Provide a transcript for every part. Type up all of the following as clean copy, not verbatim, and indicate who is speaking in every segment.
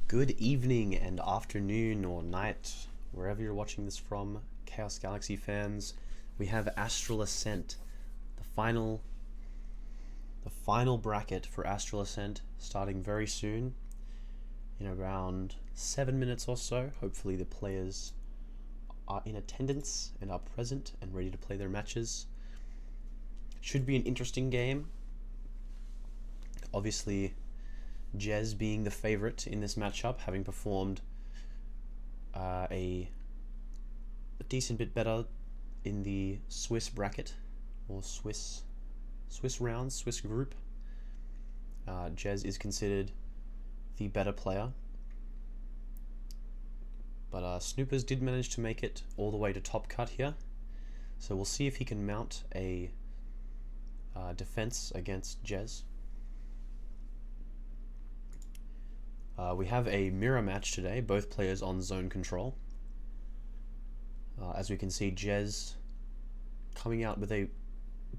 Speaker 1: Good evening and afternoon or night, wherever you're watching this from, Chaos Galaxy fans. We have ASTRAL ASCENT, the final bracket for ASTRAL ASCENT, starting very soon, in around 7 minutes or so. Hopefully the players are in attendance and are present and ready to play their matches. Should be an interesting game. Obviously, JEZZ being the favorite in this matchup, having performed a decent bit better in the Swiss bracket, or Swiss round, Swiss group. JEZZ is considered the better player, but SNOOPERS did manage to make it all the way to top cut here, so we'll see if he can mount a defense against JEZZ. We have a mirror match today, both players on zone control. As we can see, JEZZ coming out with a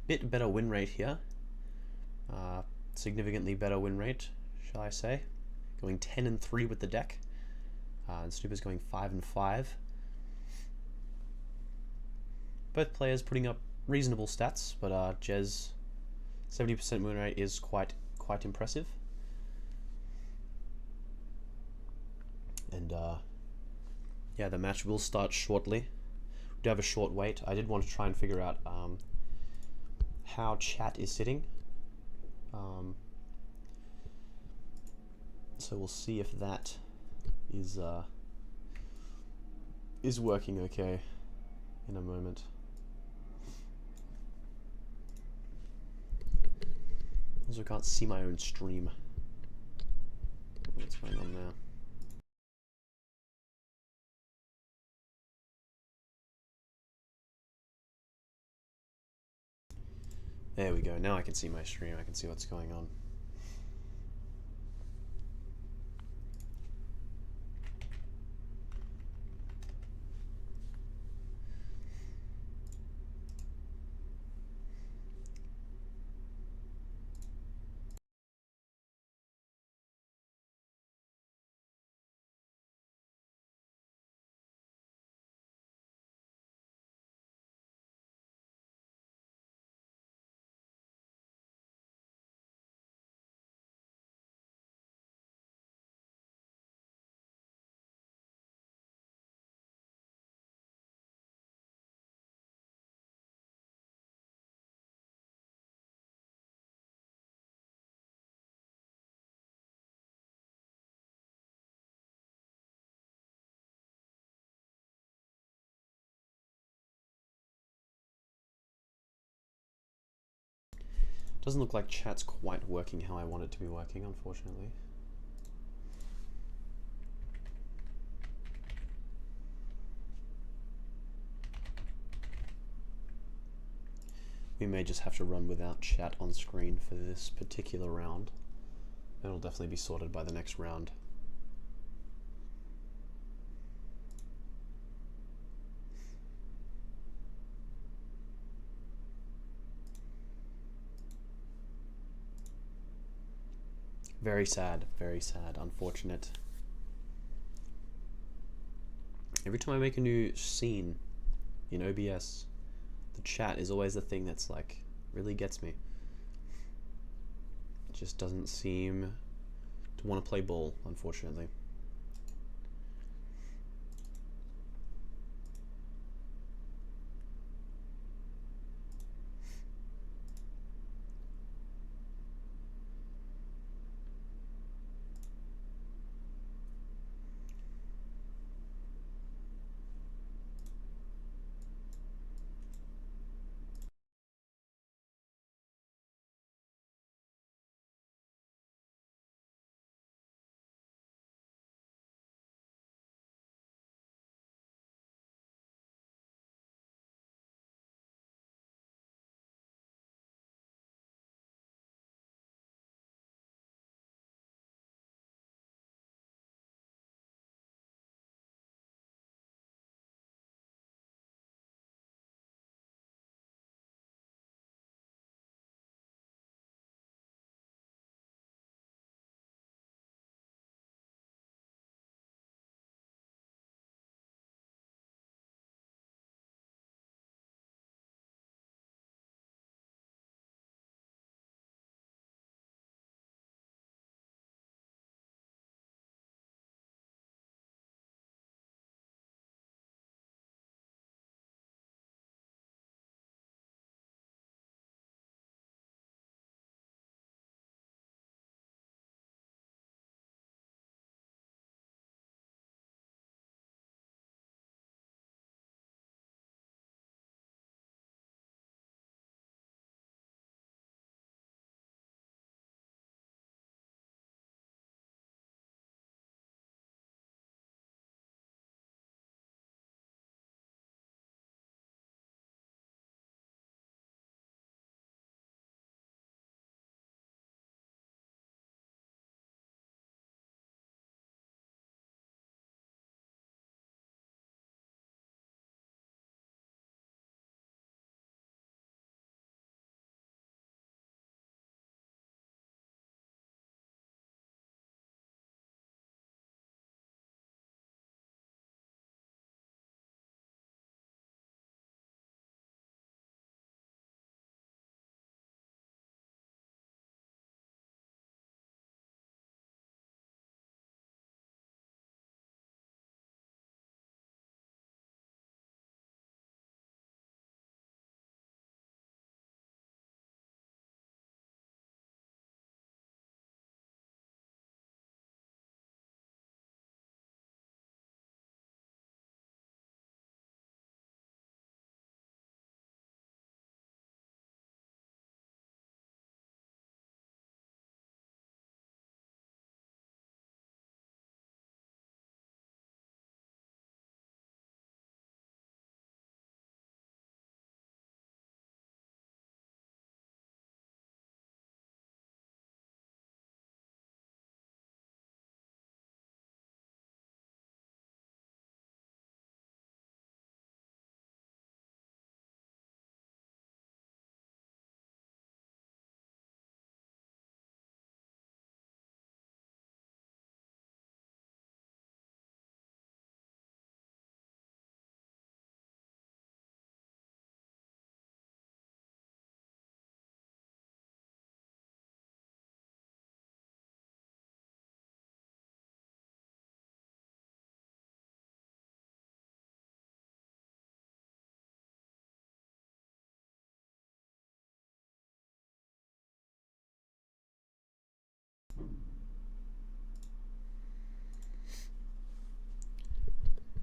Speaker 1: bit better win rate here. Significantly better win rate, shall I say. Going 10-3 with the deck. And SNOOPERS going 5-5. Both players putting up reasonable stats, but JEZZ 70% win rate is quite impressive. And yeah, the match will start shortly. We do have a short wait. I did want to try and figure out how chat is sitting. So we'll see if that is working okay in a moment. Also can't see my own stream. What's going on there? There we go, now I can see my stream, I can see what's going on. Doesn't look like chat's quite working how I want it to be working, unfortunately. We may just have to run without chat on screen for this particular round. It'll definitely be sorted by the next round. Very sad, unfortunate. Every time I make a new scene in OBS, the chat is always the thing that's like, really gets me. It just doesn't seem to want to play ball, unfortunately.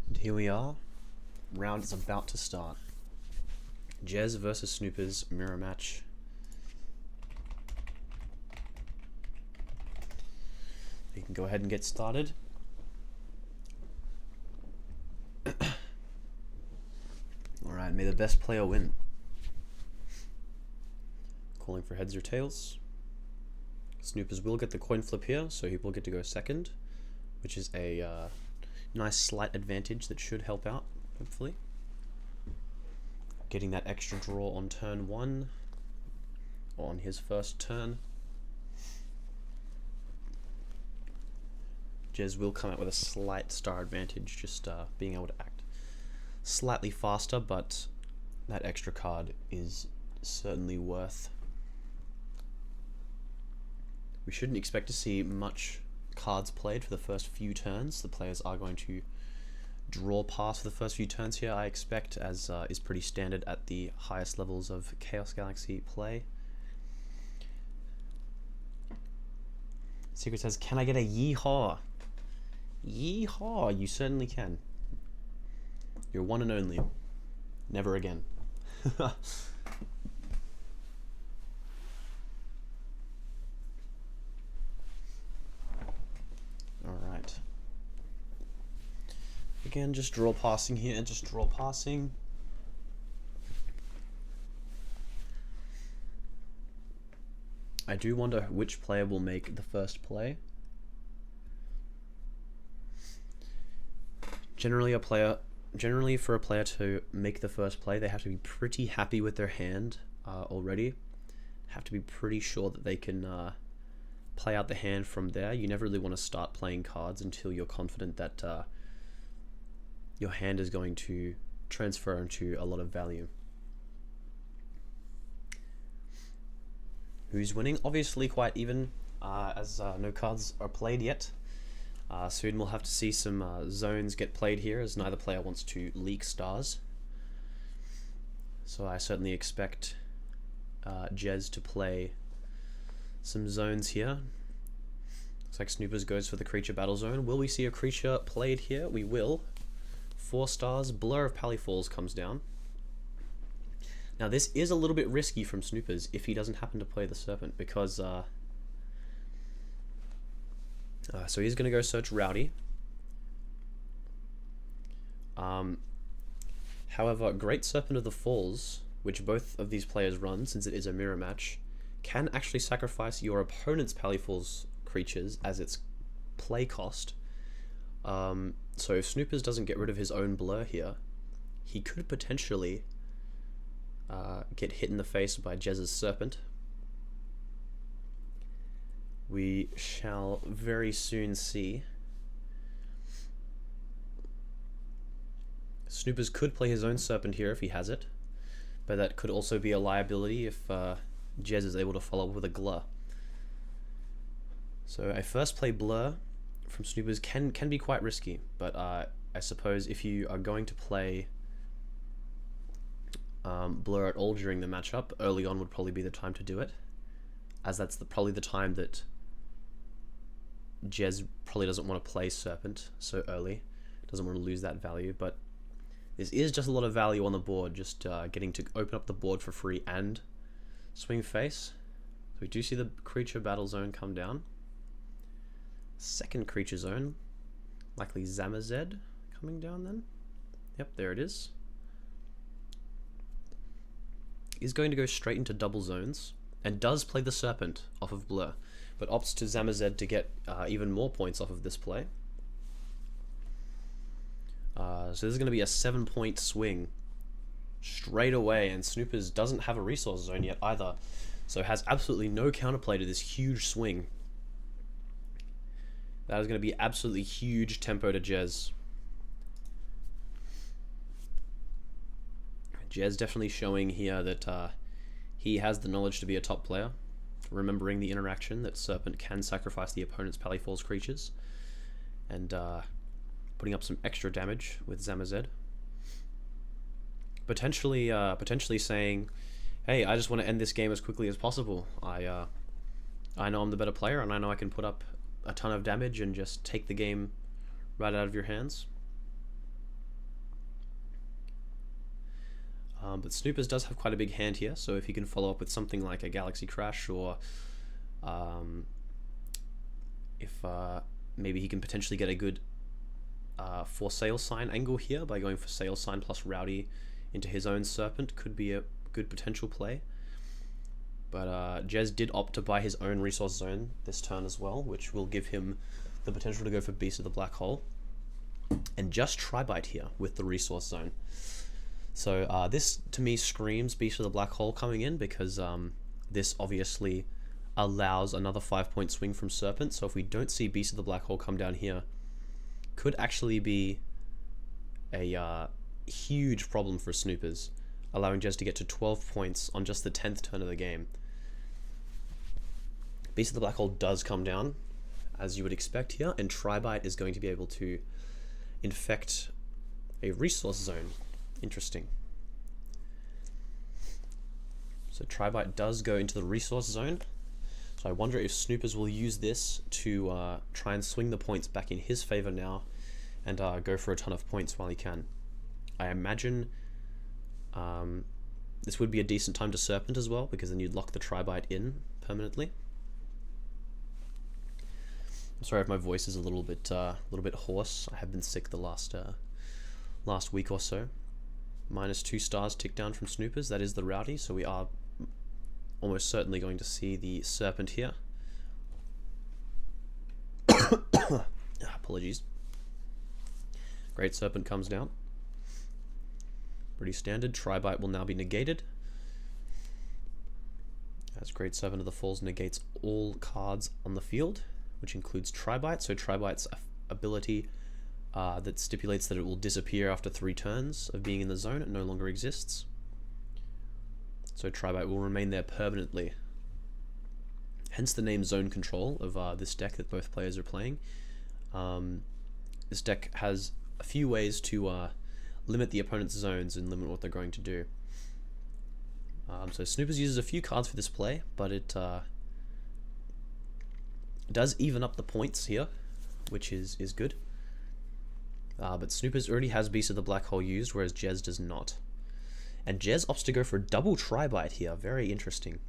Speaker 1: And here we are. Round is about to start. JEZZ versus Snoopers mirror match. You can go ahead and get started. Alright, may the best player win. Calling for heads or tails. Snoopers will get the coin flip here, so he will get to go second, which is a nice slight advantage that should help out, hopefully. Getting that extra draw on turn 1, on his first turn. JEZZ will come out with a slight star advantage, just being able to act slightly faster, but that extra card is certainly worth. We shouldn't expect to see much cards played for the first few turns. The players are going to draw past for the first few turns here, I expect, as is pretty standard at the highest levels of Chaos Galaxy play. Secret says, can I get a yeehaw? Yeehaw, you certainly can. You're one and only. Never again. Alright. Again, just draw passing here, and just draw passing. I do wonder which player will make the first play. Generally for a player to make the first play, they have to be pretty happy with their hand already. Have to be pretty sure that they can play out the hand from there. You never really want to start playing cards until you're confident that your hand is going to transfer into a lot of value. Who's winning? Obviously quite even, as no cards are played yet. Soon we'll have to see some zones get played here, as neither player wants to leak stars. So I certainly expect JEZZ to play some zones here. Looks like Snoopers goes for the creature battle zone. Will we see a creature played here? We will. 4 stars. Blur of Pally Falls comes down. Now this is a little bit risky from Snoopers if he doesn't happen to play the Serpent, because so he's going to go search Rowdy. However, Great Serpent of the Falls, which both of these players run since it is a mirror match, can actually sacrifice your opponent's Pally Falls creatures as its play cost. So if Snoopers doesn't get rid of his own blur here, he could potentially get hit in the face by JEZZ's Serpent. We shall very soon see. Snoopers could play his own Serpent here if he has it, but that could also be a liability if JEZZ is able to follow up with a Glur. So a first play Blur from Snoopers can be quite risky, but I suppose if you are going to play Blur at all during the matchup, early on would probably be the time to do it, as that's probably the time that JEZZ probably doesn't want to play Serpent so early, doesn't want to lose that value. But this is just a lot of value on the board, just getting to open up the board for free and swing face. So we do see the creature battle zone come down. Second creature zone, likely JEZZ coming down then. Yep, there it is. He's going to go straight into double zones and does play the Serpent off of Blur, but opts to JEZZ to get even more points off of this play. So this is going to be a 7-point swing straight away, and Snoopers doesn't have a resource zone yet either, so has absolutely no counterplay to this huge swing. That is going to be absolutely huge tempo to JEZZ. JEZZ definitely showing here that he has the knowledge to be a top player, remembering the interaction that Serpent can sacrifice the opponent's Pally Falls creatures, and putting up some extra damage with JEZZ. Potentially saying, hey, I just want to end this game as quickly as possible. I I know I'm the better player, and I know I can put up a ton of damage and just take the game right out of your hands. But Snoopers does have quite a big hand here, so if he can follow up with something like a Galaxy Crash, or if maybe he can potentially get a good for sale sign angle here by going for sale sign plus Rowdy into his own Serpent, could be a good potential play. But JEZZ did opt to buy his own resource zone this turn as well, which will give him the potential to go for Beast of the Black Hole and just Tri-Bite here with the resource zone. So this to me screams Beast of the Black Hole coming in, because this obviously allows another 5-point swing from Serpent. So if we don't see Beast of the Black Hole come down here, could actually be a huge problem for Snoopers, allowing JEZZ to get to 12 points on just the 10th turn of the game. Beast of the Black Hole does come down, as you would expect here, and Tri-Bite is going to be able to infect a resource zone. Interesting. So Tri-Bite does go into the resource zone. So I wonder if Snoopers will use this to try and swing the points back in his favor now, and go for a ton of points while he can. I imagine this would be a decent time to Serpent as well, because then you'd lock the Tri-Bite in permanently. I'm sorry if my voice is a little bit hoarse. I have been sick the last week or so. -2 stars tick down from Snoopers. That is the Rowdy, so we are almost certainly going to see the Serpent here. Apologies. Great Serpent comes down. Pretty standard. Tri-Bite will now be negated, as Great Servant of the Falls negates all cards on the field, which includes Tri-Bite. So Tri-Bite's ability that stipulates that it will disappear after 3 turns of being in the zone, it no longer exists. So Tri-Bite will remain there permanently. Hence the name Zone Control of this deck that both players are playing. This deck has a few ways to limit the opponent's zones and limit what they're going to do. So Snoopers uses a few cards for this play, but it does even up the points here, which is good. But Snoopers already has Beast of the Black Hole used, whereas JEZZ does not. And JEZZ opts to go for a double Tri-Bite here. Very interesting.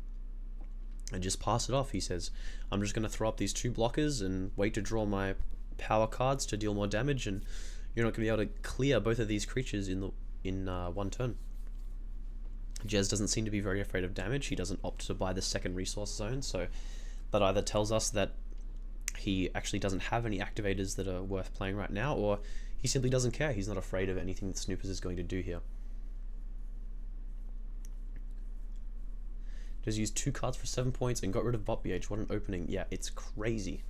Speaker 1: And just pass it off. He says, I'm just going to throw up these 2 blockers and wait to draw my power cards to deal more damage, and you're not going to be able to clear both of these creatures in one turn. JEZZ doesn't seem to be very afraid of damage. He doesn't opt to buy the second resource zone, so that either tells us that he actually doesn't have any activators that are worth playing right now, or he simply doesn't care. He's not afraid of anything that Snoopers is going to do here. Just used 2 cards for 7 points and got rid of Bot BH. What an opening. Yeah, it's crazy.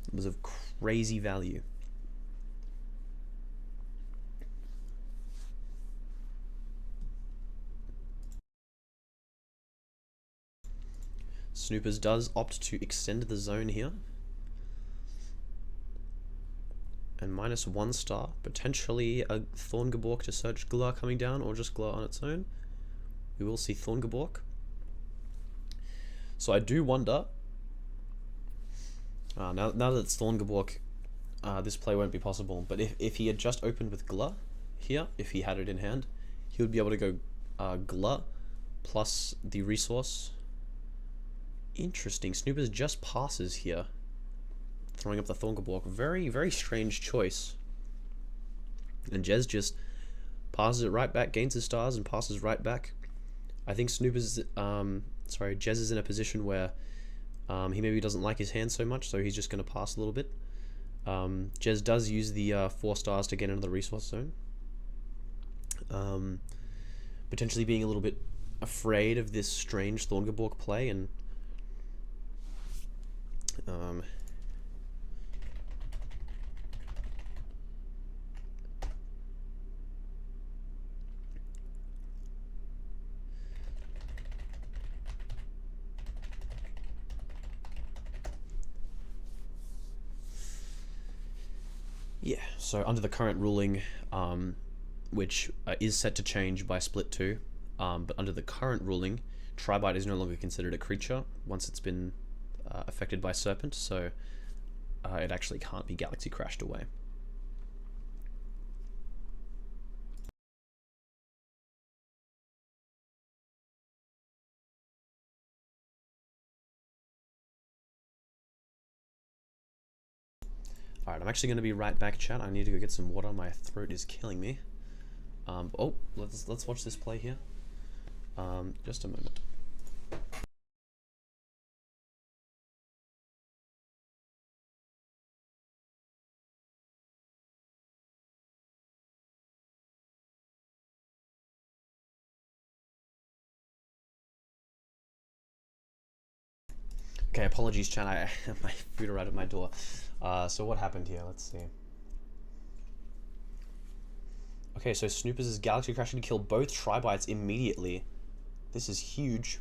Speaker 1: It was of crazy value. Snoopers does opt to extend the zone here. And -1 star. Potentially a Thorngebork to search Gla coming down, or just Gla on its own. We will see Thorngebork. So I do wonder, now that it's Thorngebork, this play won't be possible, but if he had just opened with Gla here, if he had it in hand, he would be able to go Gla plus the resource. Interesting. Snoopers just passes here, throwing up the Thorngebork. Very, very strange choice. And JEZZ just passes it right back, gains his stars, and passes right back. I think Snoopers, JEZZ is in a position where he maybe doesn't like his hand so much, so he's just going to pass a little bit. JEZZ does use the 4 stars to get into the resource zone. Potentially being a little bit afraid of this strange Thorngebork play, and yeah, so under the current ruling, which is set to change by split 2, but under the current ruling, Tribite is no longer considered a creature once it's been affected by Serpent, so it actually can't be Galaxy Crashed away. Alright, I'm actually going to be right back, chat. I need to go get some water. My throat is killing me. Oh, let's watch this play here. Just a moment. Okay, apologies, chat. I my food arrived at my door. So what happened here? Let's see. Okay, so Snoopers is Galaxy Crashing to kill both Tribites immediately. This is huge.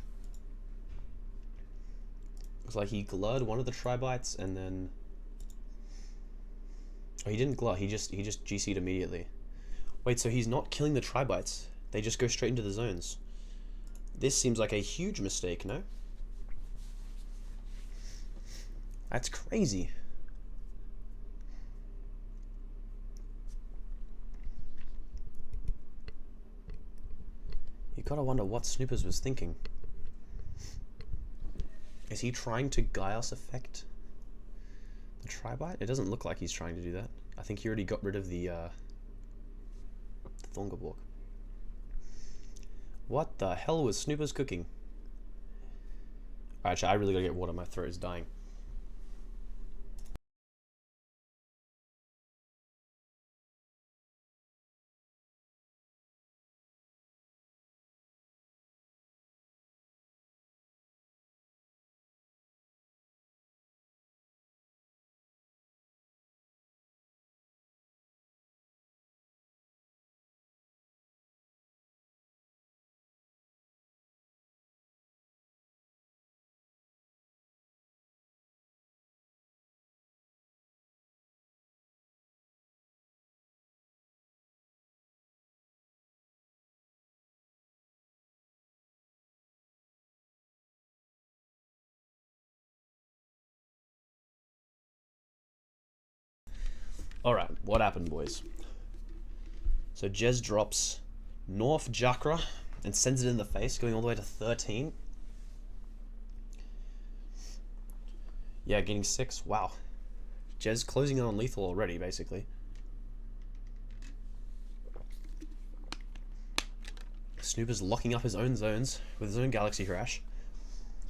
Speaker 1: Looks like he glurred one of the Tribites and then... Oh, he didn't glur, he just GC'd immediately. Wait, so he's not killing the Tribites. They just go straight into the zones. This seems like a huge mistake, no? That's crazy. You gotta wonder what Snoopers was thinking. Is he trying to Gaios affect the Tribite? It doesn't look like he's trying to do that. I think he already got rid of the Thunderborg. What the hell was Snoopers cooking? Actually, I really gotta get water. My throat is dying. Alright, what happened, boys? So JEZZ drops North Jakra and sends it in the face, going all the way to 13. Yeah, getting 6. Wow. JEZZ closing in on lethal already, basically. Snoopers locking up his own zones with his own Galaxy Crash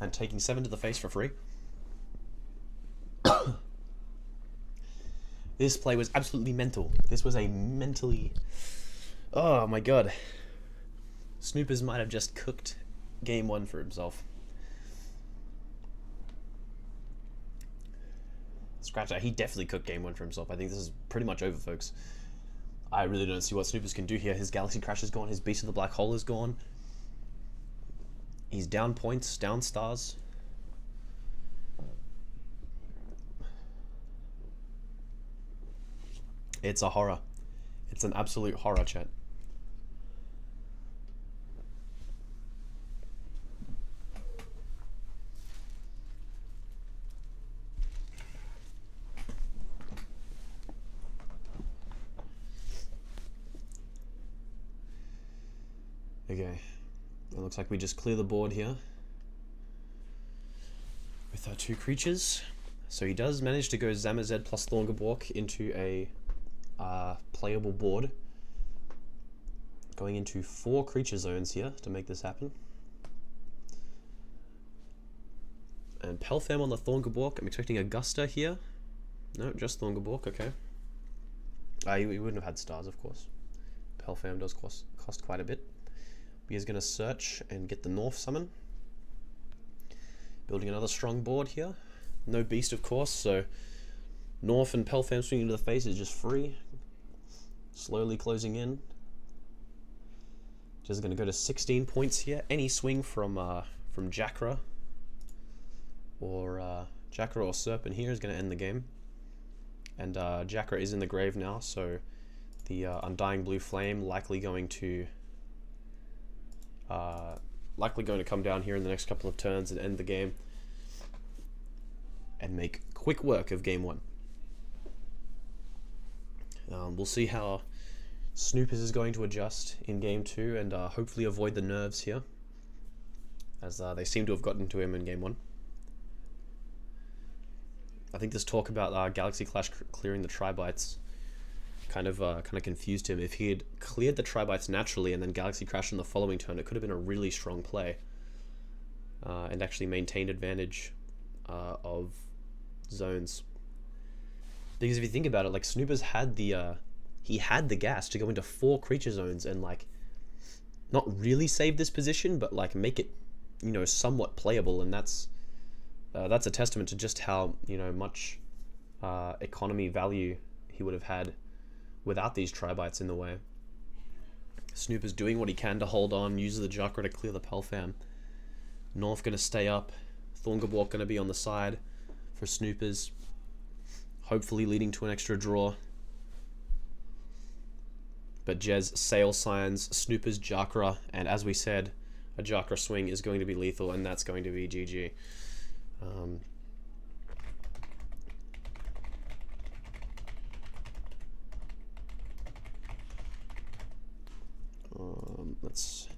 Speaker 1: and taking 7 to the face for free. This play was absolutely mental. This was a mentally... Oh my god. Snoopers might have just cooked game 1 for himself. Scratch that. He definitely cooked game 1 for himself. I think this is pretty much over, folks. I really don't see what Snoopers can do here. His Galaxy Crash is gone. His Beast of the Black Hole is gone. He's down points, down stars. It's a horror. It's an absolute horror, chat. Okay. It looks like we just clear the board here with our 2 creatures. So he does manage to go Zamazed plus Thorngabork into a playable board. Going into 4 creature zones here to make this happen. And Pelfam on the Thorngabork. I'm expecting Augusta here. No, just Thorngabork, okay. We wouldn't have had stars, of course. Pelfam does cost quite a bit. He is going to search and get the North summon. Building another strong board here. No beast, of course, so North and Pelfam swinging to the face is just free. Slowly closing in. Just going to go to 16 points here. Any swing from Jakra or Serpent here is going to end the game. And Jakra is in the grave now, so the Undying Blue Flame likely going to likely going to come down here in the next couple of turns and end the game and make quick work of game 1. We'll see how Snoopers is going to adjust in game 2 and hopefully avoid the nerves here, as they seem to have gotten to him in game 1. I think this talk about Galaxy Clash clearing the Tri-Bites kind of confused him. If he had cleared the Tri-Bites naturally and then Galaxy Crash in the following turn, it could have been a really strong play and actually maintained advantage of zones. Because if you think about it, like, Snoopers had the he had the gas to go into 4 creature zones and, like, not really save this position, but, like, make it, you know, somewhat playable. And that's a testament to just how, you know, much economy value he would have had without these Tri-Bites in the way. Snoopers doing what he can to hold on, uses the Chakra to clear the Pelfam. North going to stay up. Thorngabok going to be on the side for Snoopers, hopefully leading to an extra draw. But JEZZ Sail Signs, Snoopers Chakra, and as we said, a Chakra swing is going to be lethal, and that's going to be GG. Let's...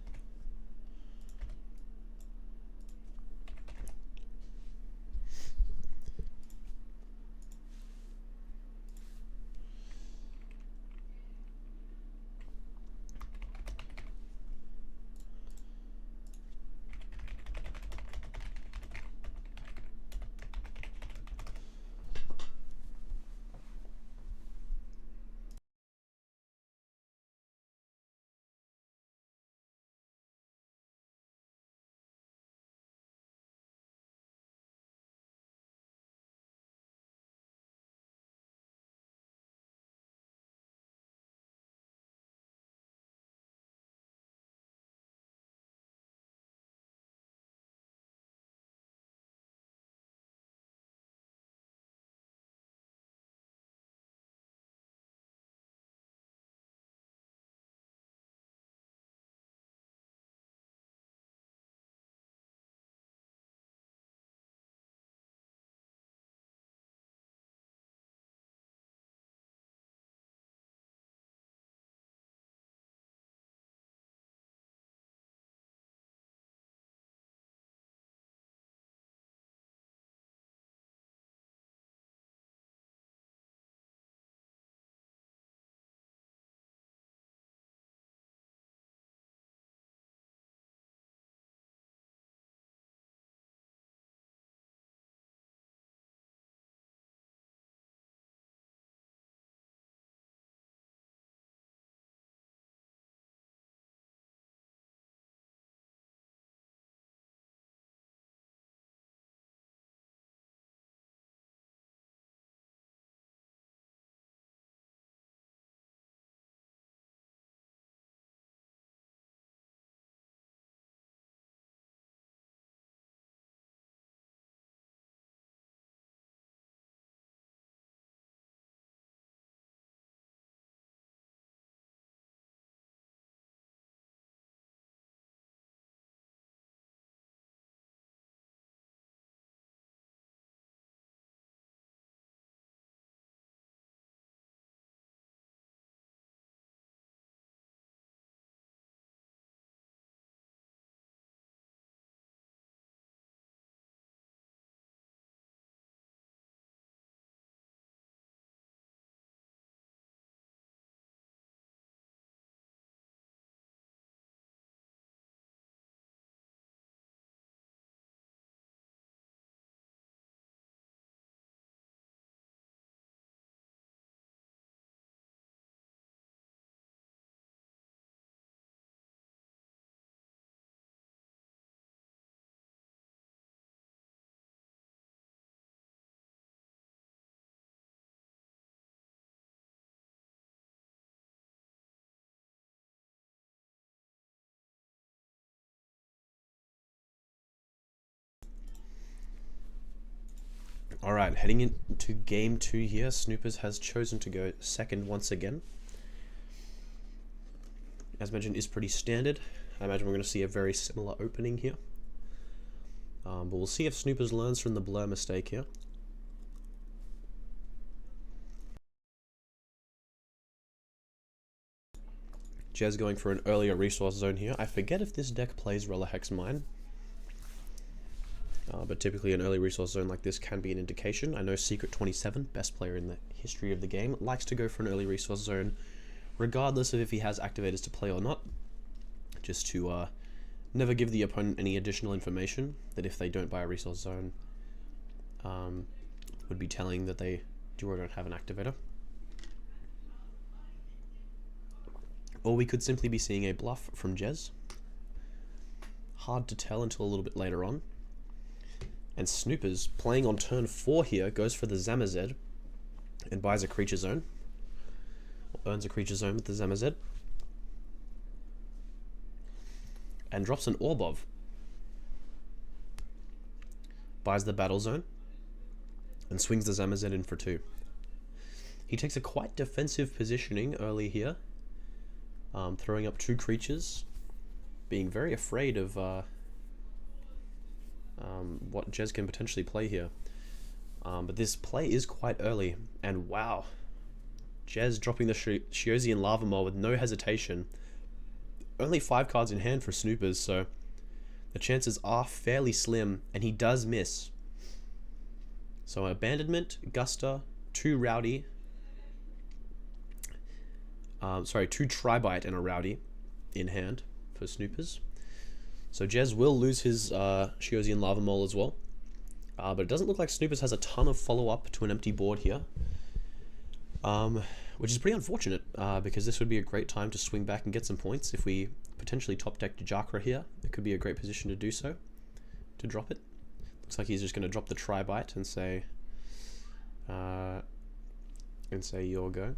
Speaker 1: Alright, heading into game 2 here, Snoopers has chosen to go second once again. as mentioned, is pretty standard. I imagine we're going to see a very similar opening here. But we'll see if Snoopers learns from the blur mistake here. JEZZ going for an earlier resource zone here. I forget if this deck plays Relic Mine. But typically an early resource zone like this can be an indication. I know Secret27, best player in the history of the game, likes to go for an early resource zone regardless of if he has activators to play or not, just to never give the opponent any additional information that if they don't buy a resource zone would be telling that they do or don't have an activator. Or we could simply be seeing a bluff from JEZZ. Hard to tell until a little bit later on. And Snoopers, playing on turn 4 here, goes for the ZZ and buys a creature zone. Or earns a creature zone with the ZZ. And drops an Orbov. Buys the battle zone. And swings the ZZ in for 2. He takes a quite defensive positioning early here. Throwing up 2 creatures. Being very afraid of what JEZZ can potentially play here. But this play is quite early. And wow. JEZZ dropping the Sheozian Lava Maw with no hesitation. Only 5 cards in hand for Snoopers, so the chances are fairly slim, and he does miss. So Abandonment, Guster, 2 Rowdy, 2 Tribite and a Rowdy in hand for Snoopers. So JEZZ will lose his Sheozian Lava Maw as well. But it doesn't look like Snoopers has a ton of follow-up to an empty board here. Which is pretty unfortunate, because this would be a great time to swing back and get some points. If we potentially top-decked Jakra here, it could be a great position to do so, to drop it. Looks like he's just going to drop the Tribite and say your go.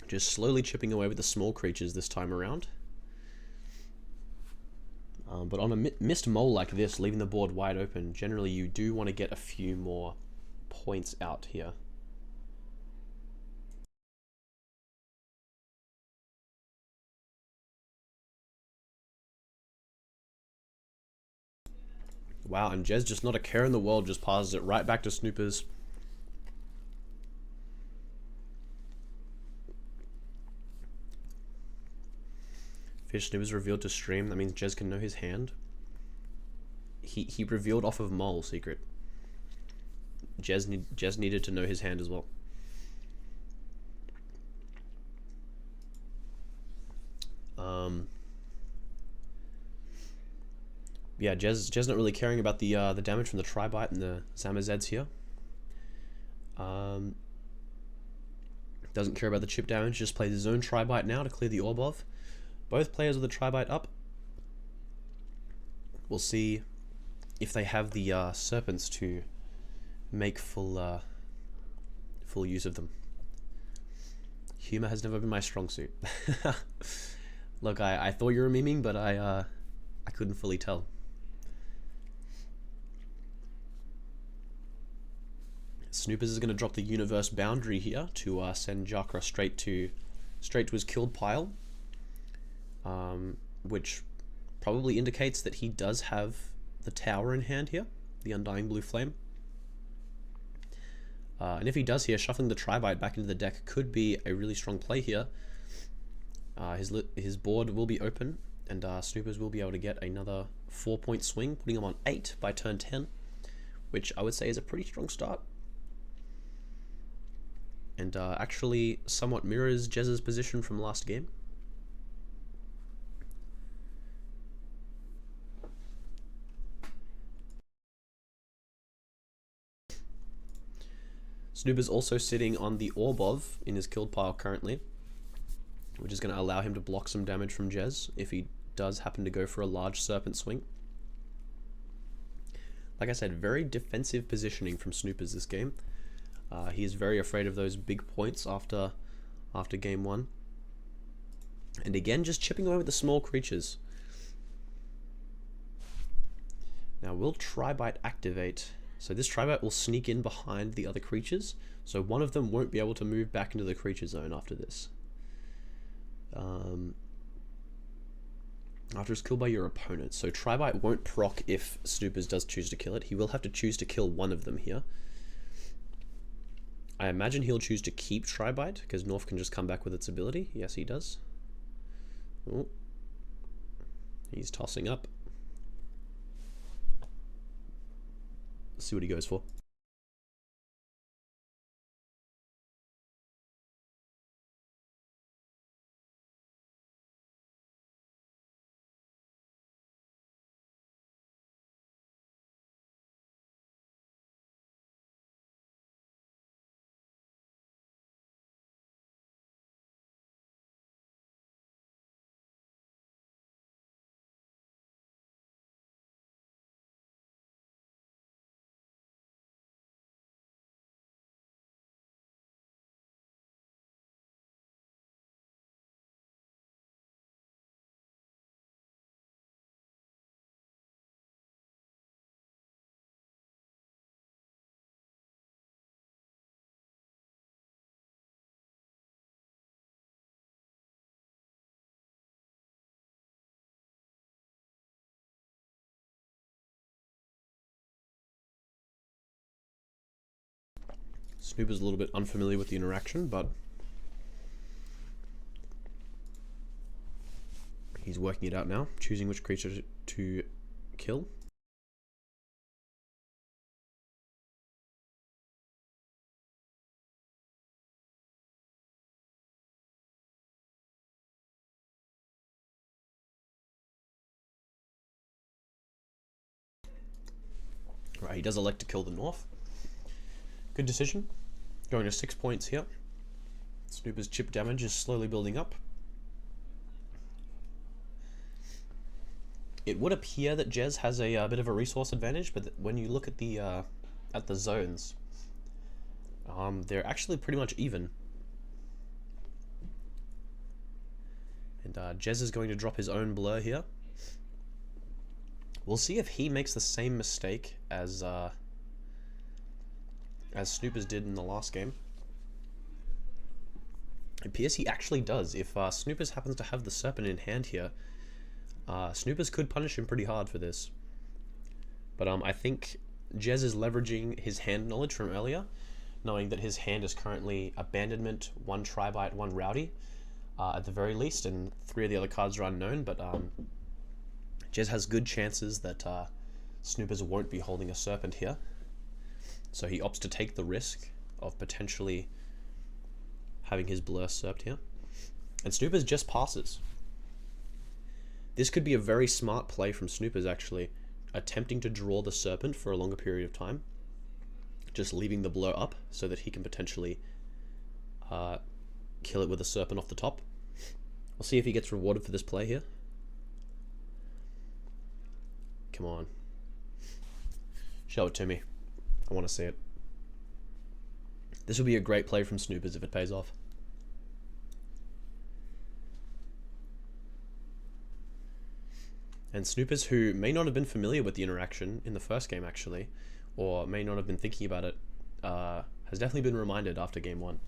Speaker 1: Just slowly chipping away with the small creatures this time around. But on a missed mole like this, leaving the board wide open, generally you do want to get a few more points out here. Wow, and JEZZ, just not a care in the world, just passes it right back to Snoopers. Fish Snoopers revealed to stream. That means JEZZ can know his hand. He revealed off of Mole Secret. JEZZ needed to know his hand as well. Yeah, JEZZ not really caring about the damage from the Tribite and the ZZ here. Doesn't care about the chip damage, just plays his own Tribite now to clear the Orbov. Both players with the Tribite up. We'll see if they have the Serpents to make full use of them. Humor has never been my strong suit. Look, I thought you were memeing, but I couldn't fully tell. Snoopers is going to drop the Universe Boundary here to send Jakra straight to his killed pile, which probably indicates that he does have the tower in hand here, the Undying Blue Flame. And if he does here, shuffling the Tribite back into the deck could be a really strong play here. His board will be open, and Snoopers will be able to get another 4-point swing, putting him on 8 by turn 10, which I would say is a pretty strong start. And actually somewhat mirrors JEZZ's position from last game. Snoopers also sitting on the Orbov in his killed pile currently, which is going to allow him to block some damage from JEZZ if he does happen to go for a large Serpent swing. Like I said, very defensive positioning from Snoopers this game. He is very afraid of those big points after game 1. And again, just chipping away with the small creatures. Now, will Tribite activate? So this Tribite will sneak in behind the other creatures, so one of them won't be able to move back into the creature zone after this. after it's killed by your opponent. So Tribite won't proc if Snoopers does choose to kill it. He will have to choose to kill one of them here. I imagine he'll choose to keep Tribite, because North can just come back with its ability. Yes, he does. Oh. He's tossing up. Let's see what he goes for. Snoopers a little bit unfamiliar with the interaction, but he's working it out now, choosing which creature to kill. Right, he does elect to kill the North. Good decision. Going to 6 points here. Snoopers' chip damage is slowly building up. It would appear that JEZZ has a bit of a resource advantage, but when you look at the zones, they're actually pretty much even. And JEZZ is going to drop his own blur here. We'll see if he makes the same mistake as Snoopers did in the last game. It appears he actually does. If Snoopers happens to have the Serpent in hand here, Snoopers could punish him pretty hard for this. But I think JEZZ is leveraging his hand knowledge from earlier, knowing that his hand is currently Abandonment, 1 Tribite, 1 Rowdy, at the very least, and 3 of the other cards are unknown, but JEZZ has good chances that Snoopers won't be holding a Serpent here. So he opts to take the risk of potentially having his blur serped here. And Snoopers just passes. This could be a very smart play from Snoopers, actually, attempting to draw the Serpent for a longer period of time, just leaving the blur up so that he can potentially kill it with a Serpent off the top. We'll see if he gets rewarded for this play here. Come on. Show it to me. I want to see it. This will be a great play from Snoopers if it pays off. And Snoopers, who may not have been familiar with the interaction in the first game actually, or may not have been thinking about it, has definitely been reminded after game 1.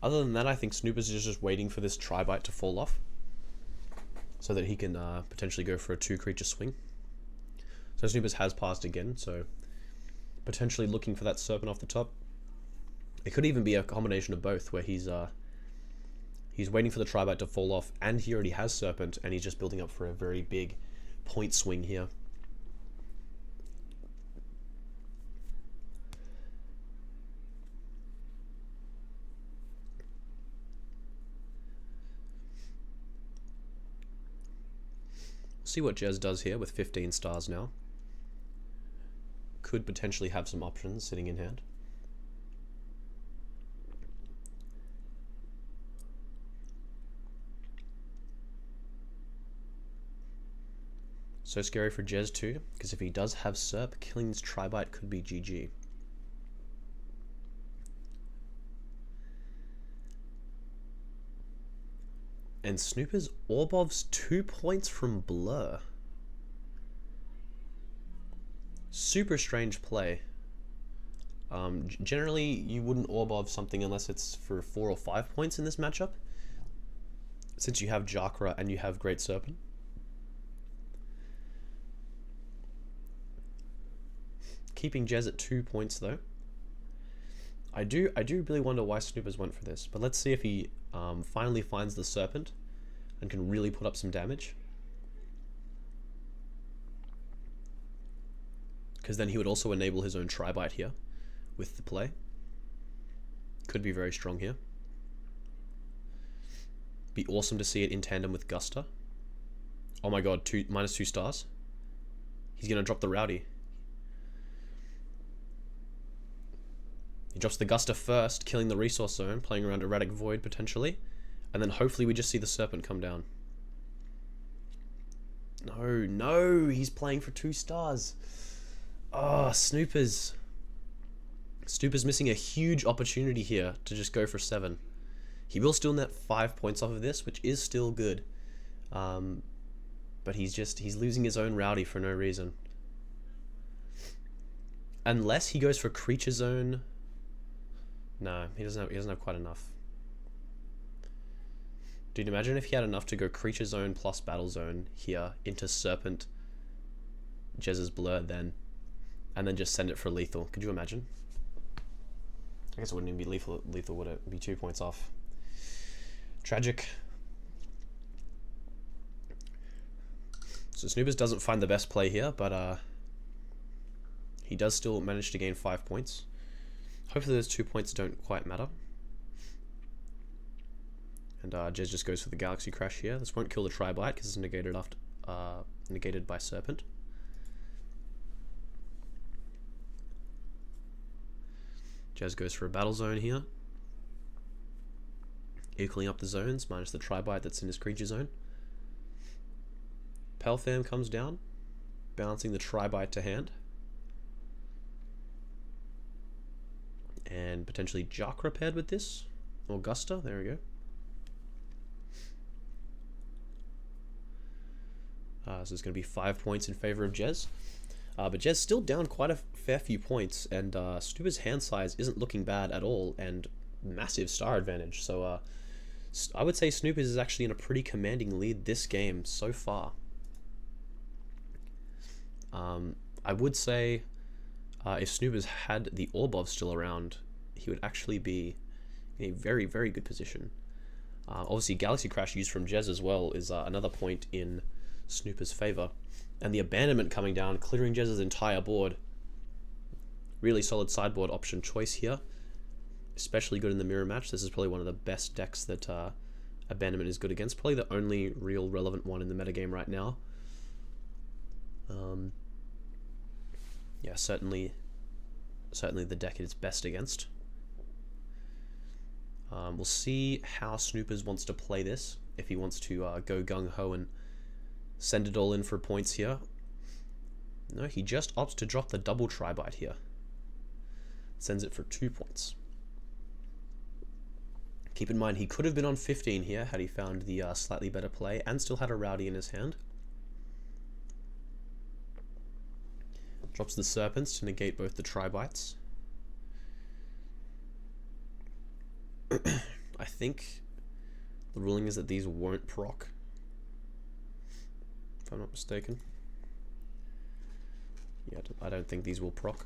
Speaker 1: Other than that, I think Snoopers is just waiting for this Tribite to fall off so that he can potentially go for a 2-creature swing. So Snoopers has passed again, so potentially looking for that Serpent off the top. It could even be a combination of both, where he's waiting for the Tribite to fall off, and he already has Serpent, and he's just building up for a very big point swing here. See what JEZZ does here with 15 stars now. Could potentially have some options sitting in hand. So scary for JEZZ too, because if he does have Serp, killing this Tribite could be GG. And Snoopers Orbov's 2 points from Blur. Super strange play. Generally, you wouldn't orb of something unless it's for 4 or 5 points in this matchup, since you have Jakra and you have Great Serpent. Keeping JEZZ at 2 points though. I do really wonder why Snoopers went for this, but let's see if he finally finds the Serpent and can really put up some damage. Because then he would also enable his own Tri-Bite here with the play. Could be very strong here. Be awesome to see it in tandem with Guster. Oh my god, -2 stars. He's gonna drop the Rowdy. He drops the Guster first, killing the Resource Zone, playing around Erratic Void potentially, and then hopefully we just see the Serpent come down. No, he's playing for 2 stars. Oh, Snoopers. Snoopers missing a huge opportunity here to just go for 7. He will still net 5 points off of this, which is still good. But he's losing his own Rowdy for no reason. Unless he goes for Creature Zone. No, he doesn't have quite enough. Dude, imagine if he had enough to go Creature Zone plus Battle Zone here into Serpent, JEZZ's Blur then, and then just send it for lethal. Could you imagine? I guess it wouldn't even be lethal, would it? It'd be 2 points off. Tragic. So Snoopers doesn't find the best play here, but he does still manage to gain 5 points. Hopefully those 2 points don't quite matter. And JEZZ just goes for the Galaxy Crash here. This won't kill the Tri-Bite because it's negated by Serpent. JEZZ goes for a Battle Zone here. Equaling up the zones, minus the Tri-Bite that's in his Creature Zone. Pelfam comes down, balancing the Tri-Bite to hand. And potentially Jakra paired with this. Or Guster, there we go. So it's going to be 5 points in favor of JEZZ. But JEZZ still down quite a fair few points, and Snoopers' hand size isn't looking bad at all, and massive star advantage. So I would say Snoopers is actually in a pretty commanding lead this game so far. I would say if Snoopers had the Orbov still around, he would actually be in a very, very good position. Obviously, Galaxy Crash used from JEZZ as well is another point in Snoopers' favor. And the Abandonment coming down, clearing JEZZ's entire board. Really solid sideboard option choice here. Especially good in the mirror match. This is probably one of the best decks that Abandonment is good against. Probably the only real relevant one in the metagame right now. Yeah, certainly the deck it is best against. We'll see how Snoopers wants to play this. If he wants to go gung-ho and send it all in for points here. No, he just opts to drop the double Tri-Bite here. Sends it for 2 points. Keep in mind, he could have been on 15 here had he found the slightly better play and still had a Rowdy in his hand. Drops the Serpents to negate both the Tri-Bites. I think the ruling is that these won't proc, if I'm not mistaken. Yeah, I don't think these will proc.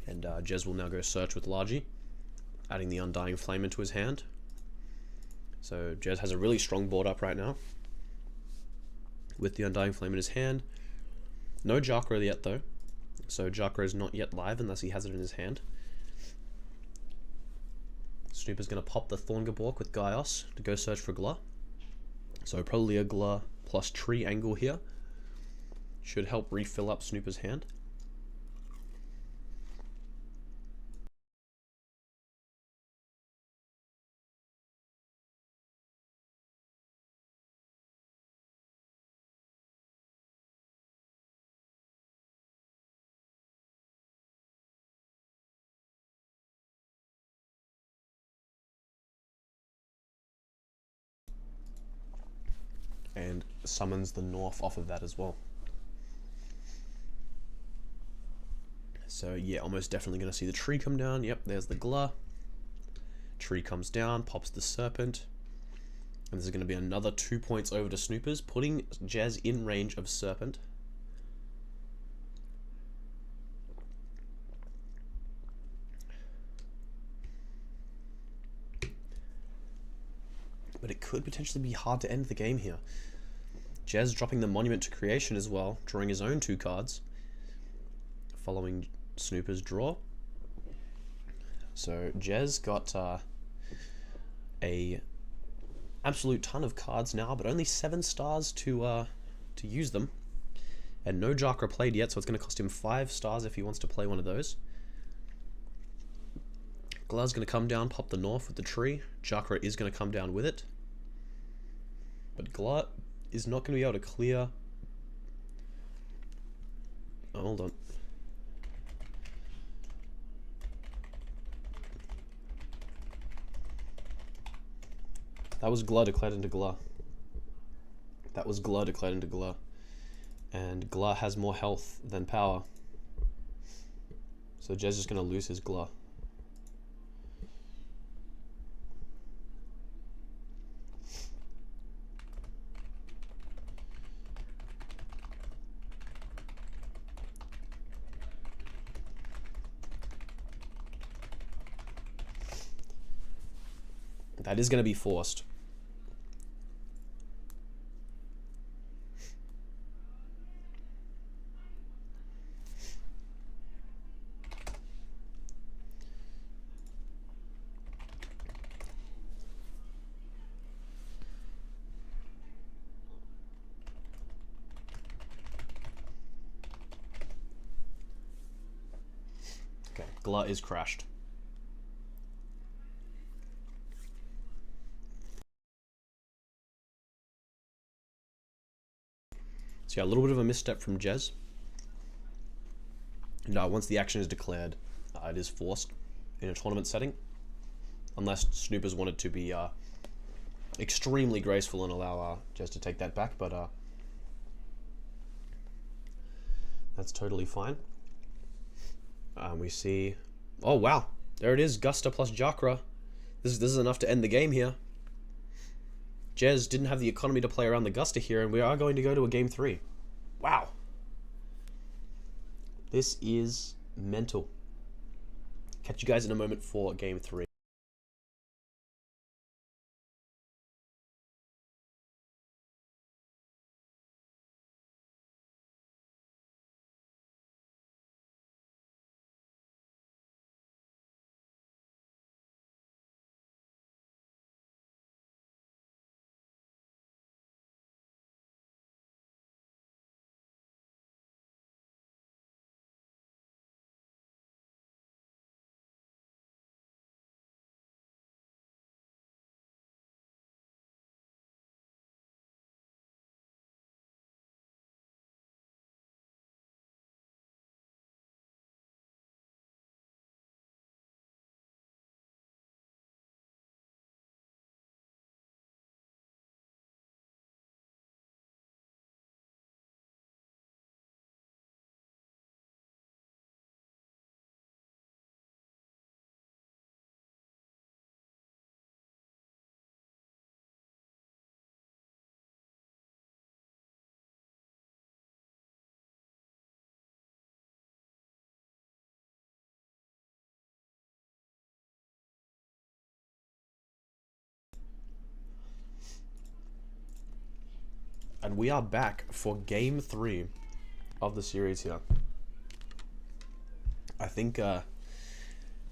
Speaker 1: And JEZZ will now go search with Largy, adding the Undying Flame into his hand. So JEZZ has a really strong board up right now, with the Undying Flame in his hand. No Jakra yet though, so Jakra is not yet live unless he has it in his hand. Snooper's going to pop the Thorngabork with Gaios to go search for Gla. So probably a Gla plus Tree angle here should help refill up Snooper's hand. and summons the North off of that as well. So yeah, almost definitely going to see the tree come down. Yep, there's the Gla. Tree comes down, pops the Serpent. And this is going to be another 2 points over to Snoopers, putting JEZZ in range of Serpent. But it could potentially be hard to end the game here. JEZZ dropping the Monument to Creation as well, drawing his own 2 cards, following Snoopers' draw. So JEZZ got a absolute ton of cards now, but only 7 stars to use them, and no Jakra played yet, so it's going to cost him 5 stars if he wants to play one of those. Gla's going to come down, pop the North with the tree. Jakra is going to come down with it, but Gla is not going to be able to clear. Oh, hold on. That was Gla declared into Gla. That was Gla declared into Gla. And Gla has more health than power. So JEZZ is going to lose his Gla. That is going to be forced. Okay, Gla is crashed. So yeah, a little bit of a misstep from JEZZ. And once the action is declared, it is forced in a tournament setting. Unless Snoopers wanted to be extremely graceful and allow JEZZ to take that back, but that's totally fine. We see... Oh, wow. There it is, Gusta plus Jakra. This is enough to end the game here. JEZZ didn't have the economy to play around the Gusta here, and we are going to go to a game 3. Wow. This is mental. Catch you guys in a moment for game 3. And we are back for game 3 of the series here. I think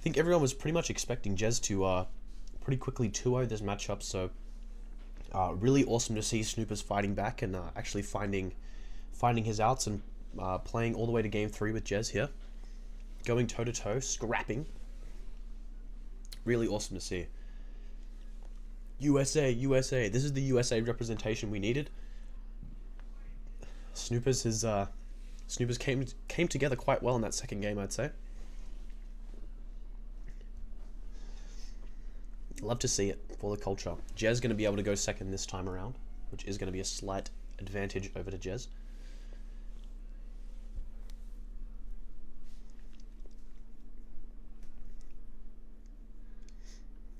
Speaker 1: everyone was pretty much expecting JEZZ to pretty quickly 2-0 this matchup, so really awesome to see Snoopers fighting back and actually finding his outs and playing all the way to game 3 with JEZZ here. Going toe-to-toe, scrapping. Really awesome to see. USA, USA. This is the USA representation we needed. Snoopers came together quite well in that second game, I'd say. Love to see it for the culture. JEZZ going to be able to go second this time around. which is going to be a slight advantage over to JEZZ.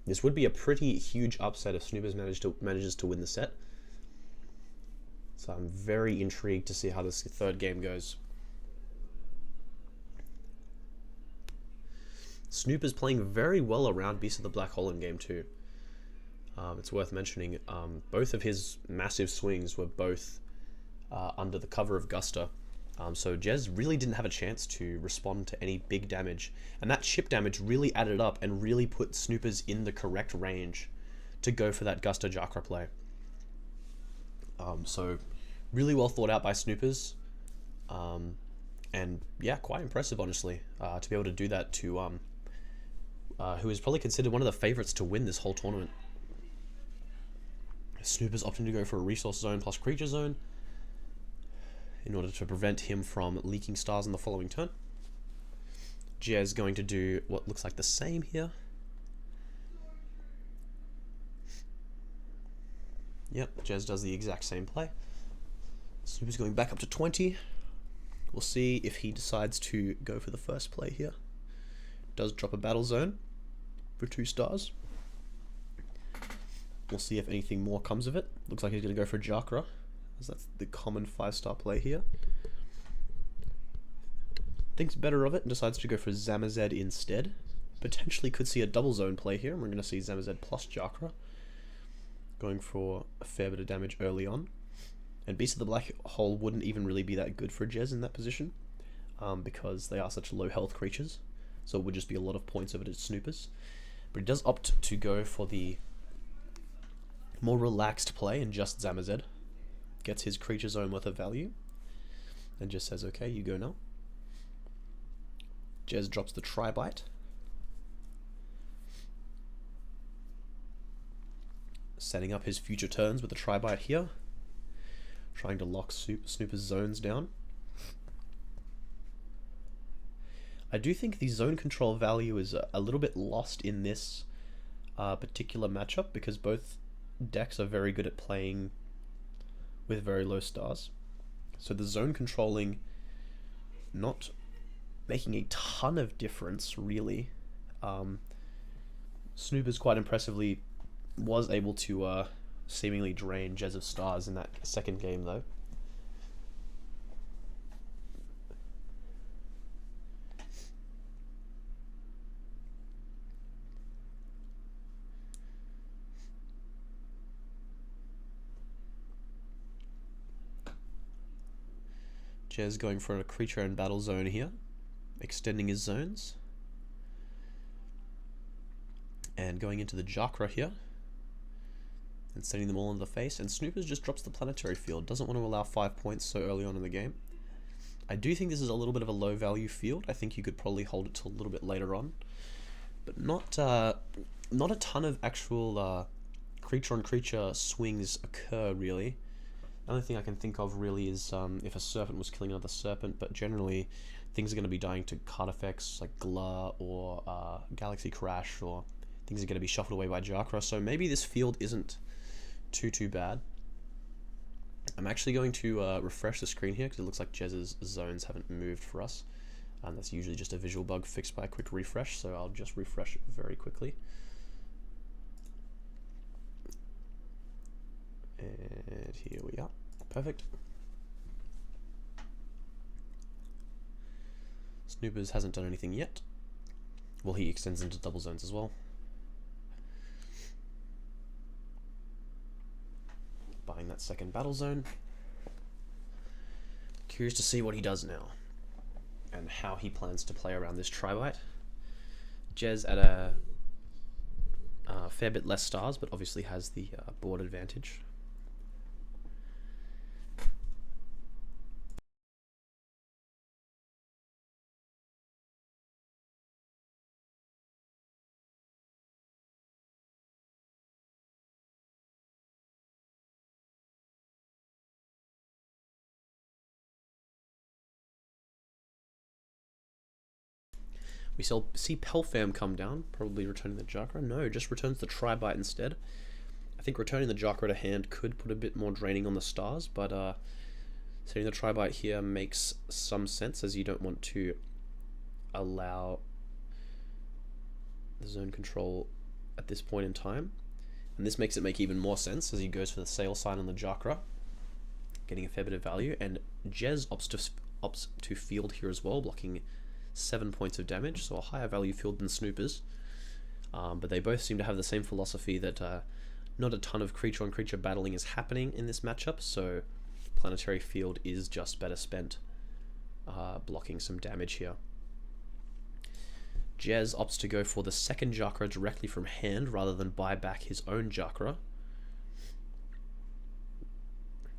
Speaker 1: This would be a pretty huge upset if Snoopers manages to win the set. So I'm very intrigued to see how this third game goes. Snoopers playing very well around Beast of the Black Hole in game 2. It's worth mentioning, both of his massive swings were both under the cover of Guster. So JEZZ really didn't have a chance to respond to any big damage. And that chip damage really added up and really put Snoopers in the correct range to go for that Guster Jakra play. So really well thought out by Snoopers. And yeah, quite impressive, honestly, to be able to do that to who is probably considered one of the favorites to win this whole tournament. Snoopers opting to go for a resource zone plus creature zone in order to prevent him from leaking stars in the following turn. JEZZ going to do what looks like the same here. Yep, JEZZ does the exact same play. Snoopers going back up to 20. We'll see if he decides to go for the first play here. Does drop a battle zone for 2 stars. We'll see if anything more comes of it. Looks like he's going to go for Jakra, as that's the common 5-star play here. Thinks better of it and decides to go for Zamazed instead. Potentially could see a double zone play here, and we're going to see Zamazed plus Jakra, going for a fair bit of damage early on. And Beast of the Black Hole wouldn't even really be that good for JEZZ in that position, because they are such low health creatures, so it would just be a lot of points over to Snoopers. But he does opt to go for the more relaxed play and just Zamazed. Gets his creature zone worth of value, and just says, okay, you go now. JEZZ drops the Tri-Bite. Setting up his future turns with the Tri-Bite here. Trying to lock Snooper's zones down. I do think the zone control value is a little bit lost in this particular matchup, because both decks are very good at playing with very low stars. So the zone controlling not making a ton of difference, really. Snoopers quite impressively was able to seemingly drain JEZZ of stars in that second game, though. JEZZ going for a creature and battle zone here, extending his zones, and going into the Jakra here, and sending them all in the face. And Snoopers just drops the planetary field, doesn't want to allow 5 points so early on in the game. I do think this is a little bit of a low value field. I think you could probably hold it till a little bit later on, but not a ton of actual creature on creature swings occur, really. The only thing I can think of really is if a serpent was killing another serpent, but generally things are going to be dying to card effects like Gla or Galaxy Crash, or things are going to be shuffled away by Jakra, so maybe this field isn't too bad. I'm actually going to refresh the screen here, because it looks like JEZZ's zones haven't moved for us. That's usually just a visual bug fixed by a quick refresh, so I'll just refresh it very quickly. And here we are. Perfect. Snoopers hasn't done anything yet. Well, he extends into double zones as well. Buying that second battle zone. Curious to see what he does now, and how he plans to play around this Tri-Bite. JEZZ at a fair bit less stars, but obviously has the board advantage. We see Pelfam come down, probably returning the Jakra. No, just returns the Tri-Bite instead, I think returning the Jokra to hand could put a bit more draining on the stars, but setting the Tri-Bite here makes some sense, as you don't want to allow the zone control at this point in time. And this makes it make even more sense as he goes for the Sail Sign on the Jokra, getting a fair bit of value. And JEZZ opts to field here as well, blocking 7 points of damage, so a higher value field than Snoopers. But they both seem to have the same philosophy that not a ton of creature-on-creature battling is happening in this matchup, so Planetary Field is just better spent blocking some damage here. JEZZ opts to go for the second Jokra directly from hand rather than buy back his own Jokra.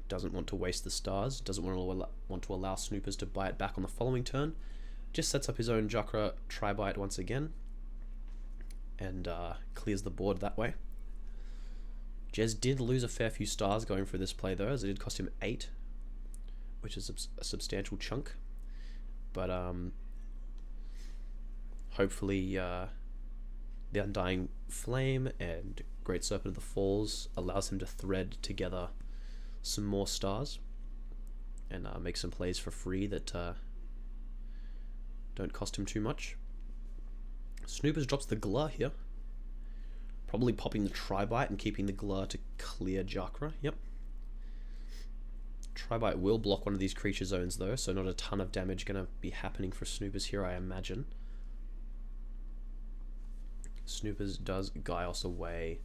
Speaker 1: Doesn't want to waste the stars, doesn't want to allow Snoopers to buy it back on the following turn. Just sets up his own Jokra Tri-Bite once again and clears the board that way. JEZZ did lose a fair few stars going for this play though, as it did cost him 8, which is a substantial chunk. But hopefully the Undying Flame and Great Serpent of the Falls allows him to thread together some more stars and make some plays for free that don't cost him too much. Snoopers drops the Glur here. Probably popping the Tri-Bite and keeping the Glur to clear Jokra. Yep. Tri-Bite will block one of these creature zones though, so not a ton of damage going to be happening for Snoopers here, I imagine. Snoopers does Gaios away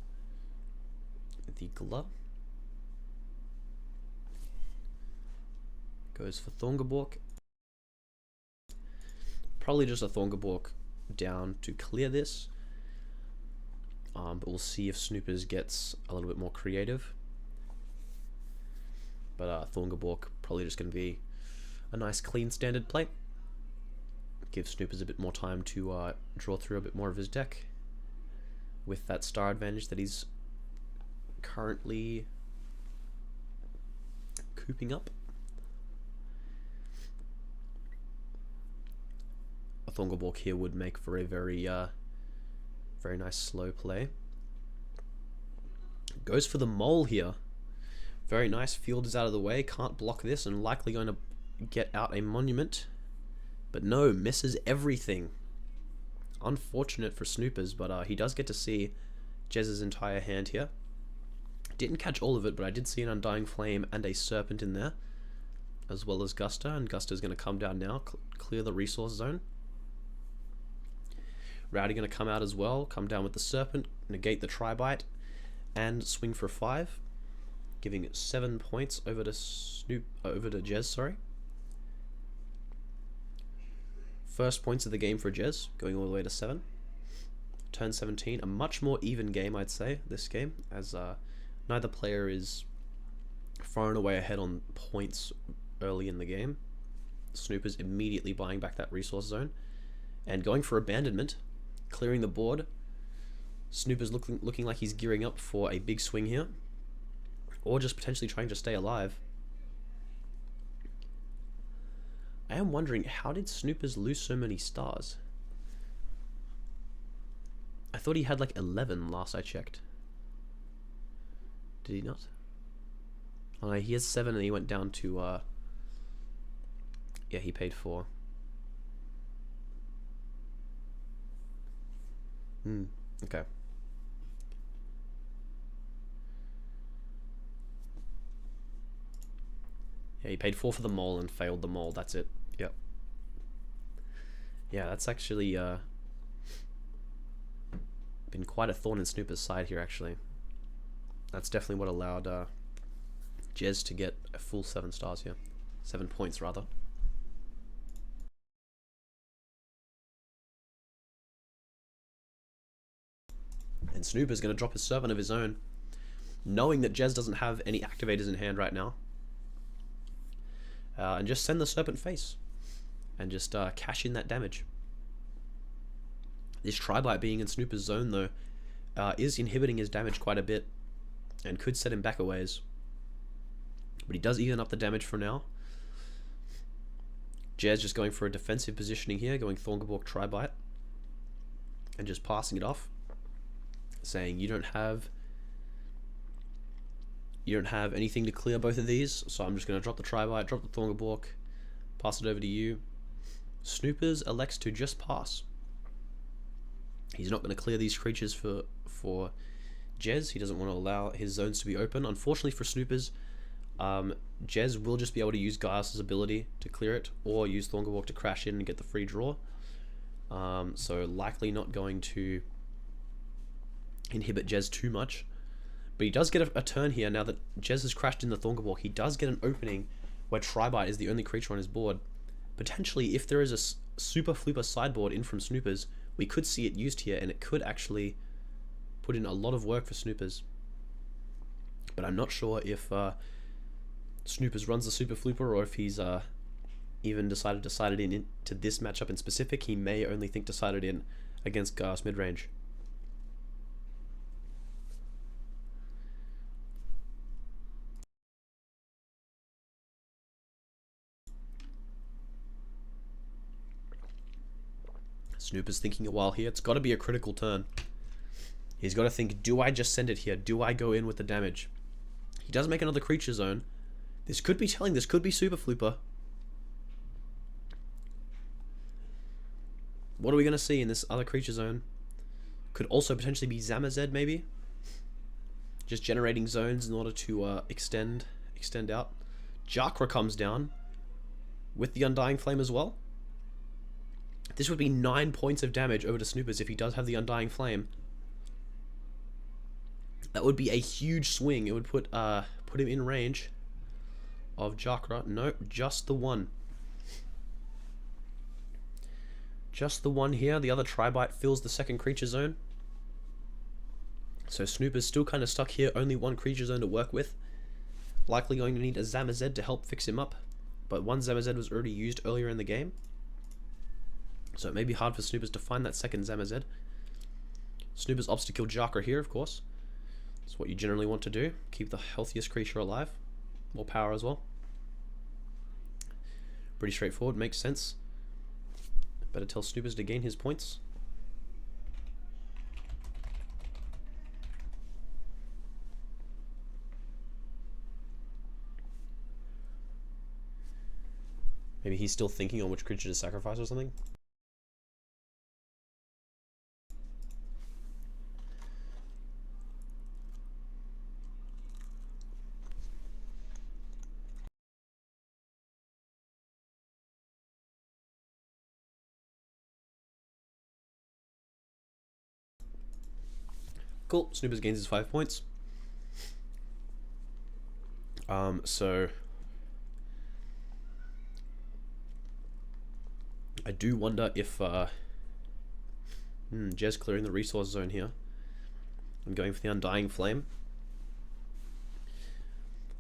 Speaker 1: the Glur. Goes for Thorngabork. Probably just a Thorngabork down to clear this. But we'll see if Snoopers gets a little bit more creative. But Thorngabork probably just going to be a nice clean standard play. Give Snoopers a bit more time to draw through a bit more of his deck with that star advantage that he's currently cooping up. A Thorngabork here would make for a very nice slow play. Goes for the Mole here. Very nice. Field is out of the way. Can't block this and likely going to get out a Monument. But no, misses everything. Unfortunate for Snoopers, but he does get to see JEZZ's entire hand here. Didn't catch all of it, but I did see an Undying Flame and a Serpent in there, as well as Guster, and Guster's going to come down now, clear the resource zone. Rowdy going to come out as well, come down with the Serpent, negate the Tri-Bite, and swing for 5, giving 7 points over to JEZZ, sorry. First points of the game for JEZZ, going all the way to 7. Turn 17, a much more even game, I'd say, this game, as neither player is far and away ahead on points early in the game. Snoopers immediately buying back that resource zone and going for abandonment, clearing the board. Snoopers looking like he's gearing up for a big swing here, or just potentially trying to stay alive. I am wondering, how did Snoopers lose so many stars? I thought he had like 11 last I checked. Did he not? Oh no, he has 7 and he went down to yeah, he paid 4. Okay. Yeah, he paid 4 for the Mole and failed the Mole, that's it. Yep. Yeah, that's actually been quite a thorn in Snoopers' side here, actually. That's definitely what allowed JEZZ to get a full 7 stars here. 7 points, rather. And Snoopers going to drop his Serpent of his own, knowing that JEZZ doesn't have any activators in hand right now. And just send the Serpent face and just cash in that damage. This Tri-Bite being in Snoopers' zone though is inhibiting his damage quite a bit and could set him back a ways. But he does even up the damage for now. JEZZ just going for a defensive positioning here, going Thorngabork Tri-Bite and just passing it off, saying you don't have You don't have anything to clear both of these, so I'm just going to drop the Tribite, drop the Thorngabork, pass it over to you. Snoopers elects to just pass. He's not going to clear these creatures for JEZZ. He doesn't want to allow his zones to be open. Unfortunately for Snoopers, JEZZ will just be able to use Gaius' ability to clear it, or use Thorngabork to crash in and get the free draw. So likely not going to inhibit JEZZ too much. But he does get a turn here now that JEZZ has crashed in the Thorngabork. He does get an opening where Tribite is the only creature on his board. Potentially, if there is a super flooper sideboard in from Snoopers, we could see it used here, and it could actually put in a lot of work for Snoopers. But I'm not sure if Snoopers runs the super flooper, or if he's even decided in into this matchup in specific. He may only think decided in against Gaius midrange. Snoopers thinking a while here. It's got to be a critical turn. He's got to think, do I just send it here? Do I go in with the damage? He does make another creature zone. This could be telling. This could be super flooper. What are we going to see in this other creature zone? Could also potentially be ZamaZed, maybe. Just generating zones in order to extend out. Jakra comes down with the Undying Flame as well. This would be 9 points of damage over to Snoopers if he does have the Undying Flame. That would be a huge swing. It would put him in range of Jakra. No, just the one. Just the one here. The other Tribite fills the second creature zone. So Snoopers still kind of stuck here. Only one creature zone to work with. Likely going to need a ZamaZed to help fix him up. But one ZamaZed was already used earlier in the game. So it may be hard for Snoopers to find that second ZamaZed. Snoopers opts to kill Jakra here, of course. That's what you generally want to do. Keep the healthiest creature alive. More power as well. Pretty straightforward, makes sense. Better tell Snoopers to gain his points. Maybe he's still thinking on which creature to sacrifice or something. Cool, Snoopers gains his 5 points. So I do wonder if JEZZ clearing the resource zone here. I'm going for the Undying Flame.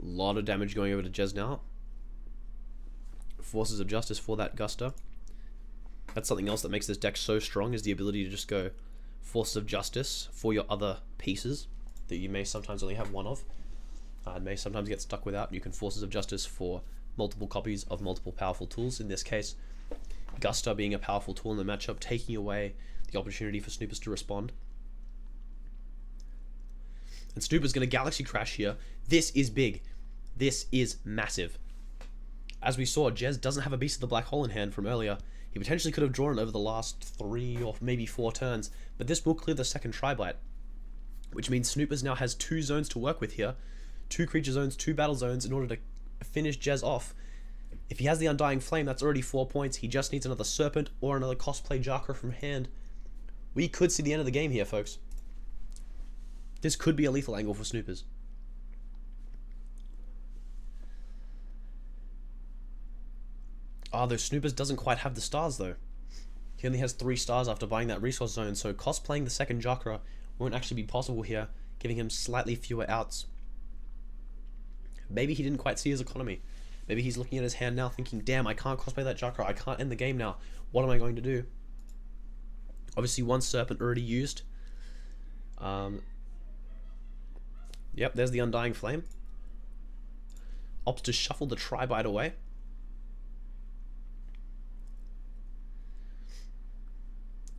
Speaker 1: A lot of damage going over to JEZZ now. Forces of Justice for that Guster. That's something else that makes this deck so strong, is the ability to just go Forces of Justice for your other pieces that you may sometimes only have one of. And may sometimes get stuck without. You can Forces of Justice for multiple copies of multiple powerful tools. In this case, Guster being a powerful tool in the matchup, taking away the opportunity for Snoopers to respond. And Snoopers going to Galaxy Crash here. This is big. This is massive. As we saw, JEZZ doesn't have a Beast of the Black Hole in hand from earlier. He potentially could have drawn it over the last 3 or maybe 4 turns, but this will clear the second Tribite, which means Snoopers now has 2 zones to work with here. 2 creature zones, 2 battle zones in order to finish JEZZ off. If he has the Undying Flame, that's already 4 points. He just needs another Serpent or another Cosplay Jakra from hand. We could see the end of the game here, folks. This could be a lethal angle for Snoopers. Though Snoopers doesn't quite have the stars, though. He only has 3 stars after buying that resource zone, so cosplaying the second Jakra won't actually be possible here, giving him slightly fewer outs. Maybe he didn't quite see his economy. Maybe he's looking at his hand now thinking, damn, I can't cosplay that Jakra, I can't end the game now. What am I going to do? Obviously, one Serpent already used. Yep, there's the Undying Flame. Opts to shuffle the Tribite away.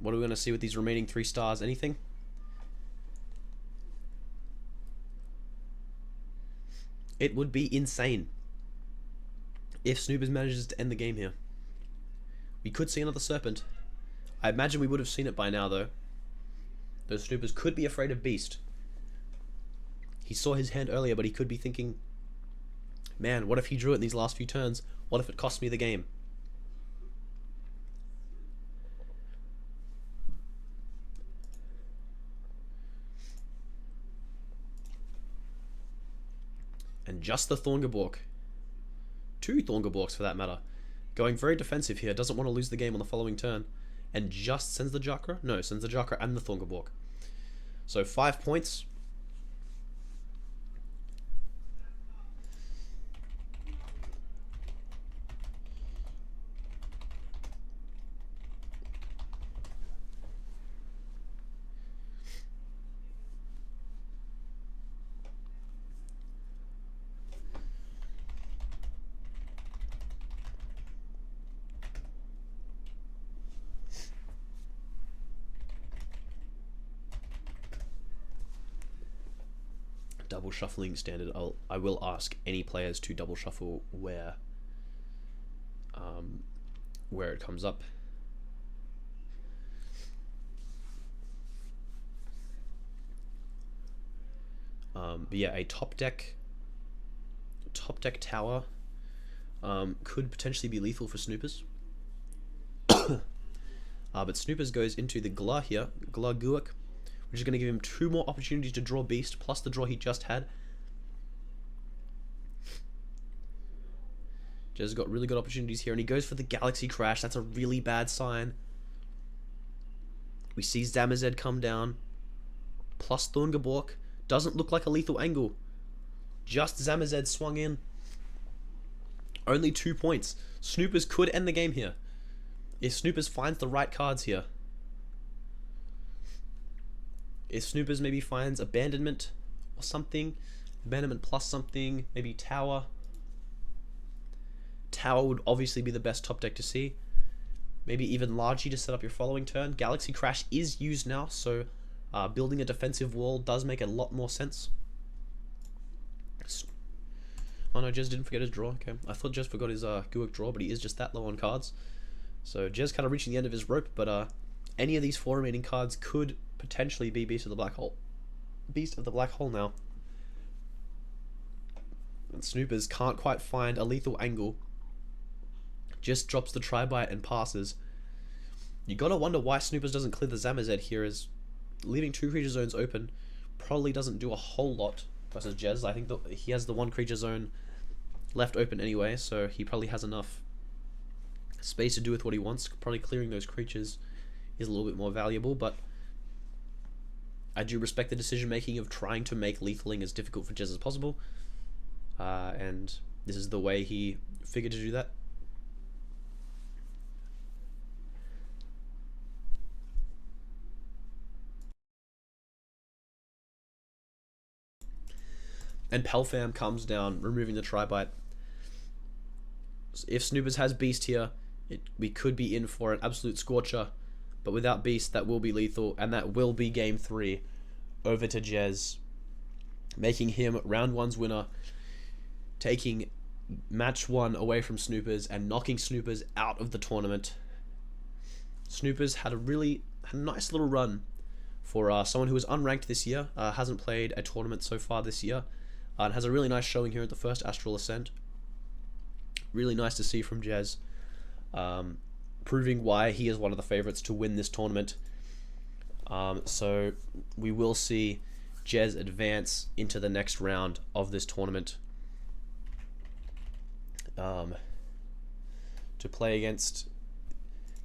Speaker 1: What are we going to see with these remaining 3 stars? Anything? It would be insane if Snoopers manages to end the game here. We could see another Serpent. I imagine we would have seen it by now, though. Those Snoopers could be afraid of Beast. He saw his hand earlier, but he could be thinking, man, what if he drew it in these last few turns? What if it cost me the game? And just the Thorngabork. 2 Thorngaborks for that matter. Going very defensive here. Doesn't want to lose the game on the following turn. And just sends the Jakra? No, sends the Jakra and the Thorngabork. So 5 points. Double shuffling standard. I will ask any players to double shuffle where it comes up. But yeah, a top deck tower could potentially be lethal for Snoopers. But Snoopers goes into the Gla here, Gla Guak, which is going to give him 2 more opportunities to draw Beast, plus the draw he just had. JEZZ got really good opportunities here, and he goes for the Galaxy Crash. That's a really bad sign. We see Zamazed come down, plus Thorngabork. Doesn't look like a lethal angle. Just Zamazed swung in. Only 2 points. Snoopers could end the game here, if Snoopers finds the right cards here. If Snoopers maybe finds Abandonment or something, Abandonment plus something, maybe Tower. Tower would obviously be the best top deck to see. Maybe even Largy to set up your following turn. Galaxy Crash is used now, so building a defensive wall does make a lot more sense. Oh no, JEZZ didn't forget his draw. Okay, I thought JEZZ forgot his Guak draw, but he is just that low on cards. So JEZZ kind of reaching the end of his rope, but any of these 4 remaining cards could potentially be Beast of the Black Hole. Beast of the Black Hole now. And Snoopers can't quite find a lethal angle. Just drops the Tri-Bite and passes. You gotta wonder why Snoopers doesn't clear the Zamazed here, as leaving 2 creature zones open probably doesn't do a whole lot versus JEZZ. I think he has the 1 creature zone left open anyway, so he probably has enough space to do with what he wants. Probably clearing those creatures is a little bit more valuable, but I do respect the decision making of trying to make lethaling as difficult for JEZZ as possible, and this is the way he figured to do that. And Pelfam comes down, removing the Tri-Bite. If Snoopers has Beast here, we could be in for an absolute scorcher. But without Beast, that will be lethal, and that will be game 3 over to JEZZ, making him round 1's winner, taking match 1 away from Snoopers and knocking Snoopers out of the tournament. Snoopers had a nice little run for someone who was unranked this year, hasn't played a tournament so far this year, and has a really nice showing here at the first Astral Ascent. Really nice to see from JEZZ, proving why he is one of the favorites to win this tournament. So we will see JEZZ advance into the next round of this tournament to play against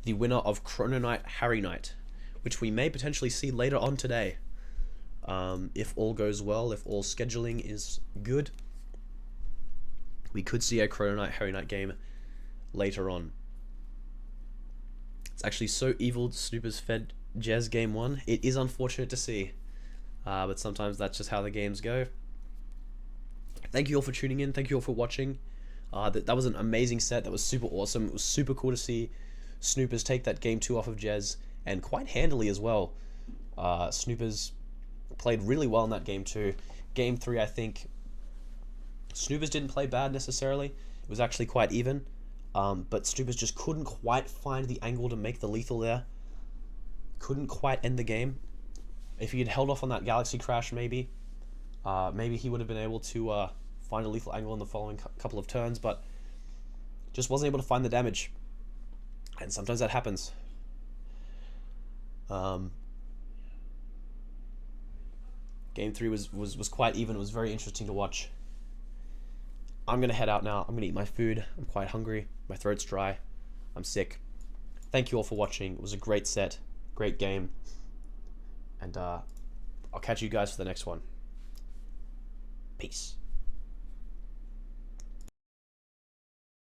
Speaker 1: the winner of Chrono Knight Harry Knight, which we may potentially see later on today. If all goes well, if all scheduling is good, we could see a Chrono Knight Harry Knight game later on. It's actually so evil Snoopers fed JEZZ game 1. It is unfortunate to see, but sometimes that's just how the games go. Thank you all for tuning in. Thank you all for watching. That was an amazing set. That was super awesome. It was super cool to see Snoopers take that game 2 off of JEZZ, and quite handily as well. Snoopers played really well in that game 2. Game 3, I think, Snoopers didn't play bad necessarily. It was actually quite even. But Snoopers just couldn't quite find the angle to make the lethal there. Couldn't quite end the game. If he had held off on that Galaxy Crash, maybe he would have been able to find a lethal angle in the following couple of turns, but just wasn't able to find the damage. And sometimes that happens. Game 3 was quite even. It was very interesting to watch. I'm going to head out now. I'm going to eat my food. I'm quite hungry. My throat's dry. I'm sick. Thank you all for watching. It was a great set. Great game. And I'll catch you guys for the next one. Peace.